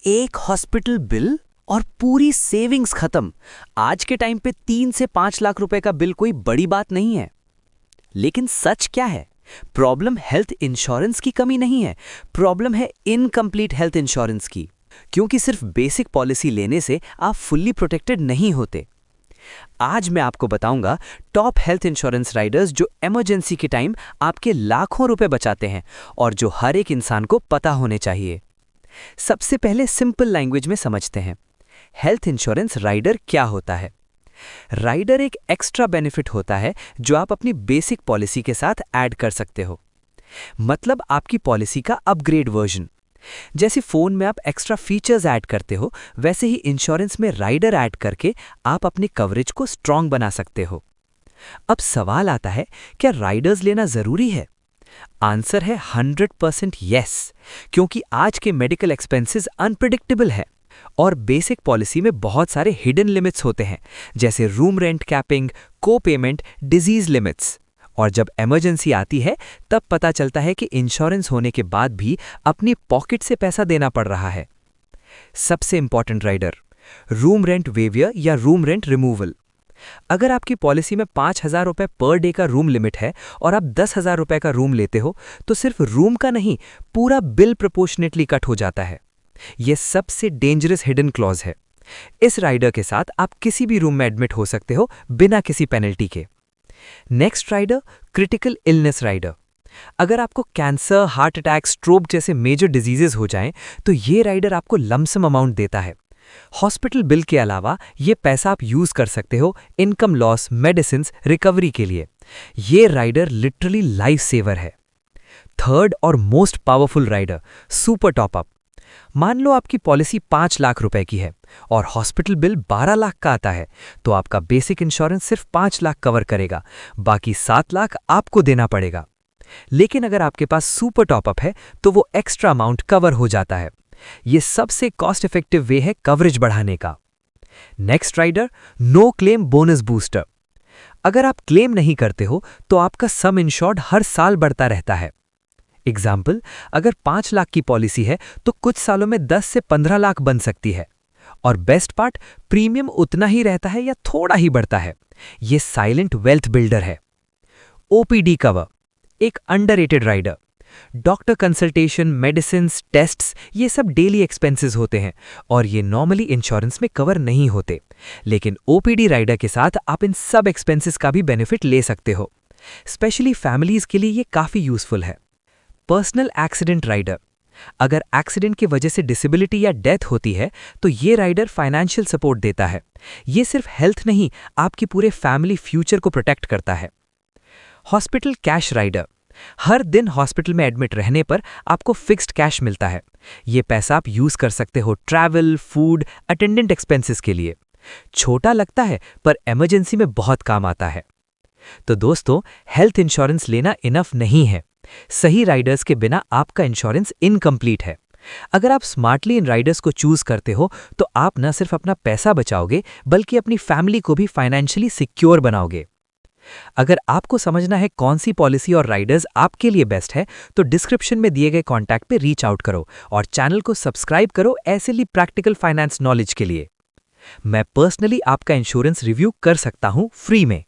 एक hospital bill और पूरी सेविंग्स खत्म। आज के टाइम पे 3 से 5 लाख रुपए का बिल कोई बड़ी बात नहीं है। लेकिन सच क्या है? प्रॉब्लम हेल्थ इंश्योरेंस की कमी नहीं है, प्रॉब्लम है इनकम्प्लीट हेल्थ इंश्योरेंस की। क्योंकि सिर्फ बेसिक पॉलिसी लेने से आप फुल्ली प्रोटेक्टेड नहीं होते। आज मैं आपको बताऊंगा टॉप हेल्थ इंश्योरेंस राइडर्स जो इमरजेंसी के टाइम आपके लाखों रुपए बचाते हैं और जो हर एक इंसान को पता होने चाहिए। सबसे पहले सिंपल लैंग्वेज में समझते हैं, हेल्थ इंश्योरेंस राइडर क्या होता है। राइडर एक एक्स्ट्रा बेनिफिट होता है जो आप अपनी बेसिक पॉलिसी के साथ ऐड कर सकते हो। मतलब आपकी पॉलिसी का अपग्रेड वर्जन। जैसे फोन में आप एक्स्ट्रा फीचर्स ऐड करते हो, वैसे ही इंश्योरेंस में राइडर ऐड करके आप अपनी कवरेज को स्ट्रांग बना सकते हो। अब सवाल आता है, क्या राइडर्स लेना जरूरी है? आंसर है 100% यस, क्योंकि आज के मेडिकल एक्सपेंसेस अनप्रिडिक्टेबल है और बेसिक पॉलिसी में बहुत सारे हिडन लिमिट्स होते हैं, जैसे रूम रेंट कैपिंग, को पेमेंट, डिजीज लिमिट्स। और जब इमरजेंसी आती है तब पता चलता है कि इंश्योरेंस होने के बाद भी अपनी पॉकेट से पैसा देना पड़ रहा है। सबसे important rider, room rent waiver या रूम रेंट रिमूवल। अगर आपकी पॉलिसी में 5,000 रुपए पर डे का रूम लिमिट है और आप 10,000 रुपए का रूम लेते हो, तो सिर्फ रूम का नहीं, पूरा बिल प्रोपोर्शनेटली कट हो जाता है। यह सबसे डेंजरस हिडन क्लॉज है। इस राइडर के साथ आप किसी भी रूम में एडमिट हो सकते हो बिना किसी पेनल्टी के। Next rider, critical illness rider. अगर आपको कैंसर, हार्ट अटैक, स्ट्रोक जैसे मेजर डिजीजेस हो जाएं, तो ये राइडर आपको लमसम अमाउंट देता है। हॉस्पिटल बिल के अलावा ये पैसा आप यूज कर सकते हो इनकम लॉस, मेडिसिन, रिकवरी के लिए। ये राइडर लिटरली लाइफ सेवर है। थर्ड और most powerful rider, super top up. मान लो आपकी पॉलिसी 5 लाख रुपए की है और हॉस्पिटल बिल 12 लाख का आता है, तो आपका बेसिक इंश्योरेंस सिर्फ 5 लाख कवर करेगा, बाकी 7 लाख आपको देना पड़ेगा। लेकिन अगर आपके पास सुपर टॉपअप है तो वो एक्स्ट्रा अमाउंट कवर हो जाता है। ये सबसे कॉस्ट इफेक्टिव वे है कवरेज बढ़ाने का। Next rider, no claim bonus booster. अगर आप क्लेम नहीं करते हो तो आपका सम इंश्योर्ड हर साल बढ़ता रहता है। एग्जाम्पल, अगर 5 लाख की पॉलिसी है तो कुछ सालों में 10 से 15 लाख बन सकती है। और बेस्ट पार्ट, प्रीमियम उतना ही रहता है या थोड़ा ही बढ़ता है। यह साइलेंट वेल्थ बिल्डर है। ओपीडी कवर, एक underrated rider. Doctor consultation, medicine, tests, ये सब डेली एक्सपेंसेस होते हैं और ये नॉर्मली इंश्योरेंस में कवर नहीं होते। लेकिन ओपीडी राइडर के साथ आप इन सब एक्सपेंसेस का भी बेनिफिट ले सकते हो। स्पेशली फैमिलीज के लिए ये काफी यूजफुल है। Personal accident rider. अगर एक्सीडेंट की वजह से डिसेबिलिटी या डेथ होती है तो ये राइडर फाइनेंशियल सपोर्ट देता है। ये सिर्फ हेल्थ नहीं, आपकी पूरे फैमिली फ्यूचर को प्रोटेक्ट करता है। Hospital cash rider. हर दिन हॉस्पिटल में एडमिट रहने पर आपको फिक्स्ड कैश मिलता है। ये पैसा आप यूज कर सकते हो ट्रैवल, फूड, अटेंडेंट एक्सपेंसेस के लिए। छोटा लगता है पर इमरजेंसी में बहुत काम आता है। तो दोस्तों, हेल्थ इंश्योरेंस लेना इनफ नहीं है। सही राइडर्स के बिना आपका इंश्योरेंस इनकम्प्लीट है। अगर आप स्मार्टली इन राइडर्स को चूज करते हो तो आप न सिर्फ अपना पैसा बचाओगे बल्कि अपनी फैमिली को भी फाइनेंशियली सिक्योर बनाओगे। अगर आपको समझना है कौन सी पॉलिसी और राइडर्स आपके लिए बेस्ट है, तो डिस्क्रिप्शन में दिए गए कॉन्टैक्ट पे रीच आउट करो और चैनल को सब्सक्राइब करो ऐसे ही प्रैक्टिकल फाइनेंस नॉलेज के लिए। मैं पर्सनली आपका इंश्योरेंस रिव्यू कर सकता हूं फ्री में।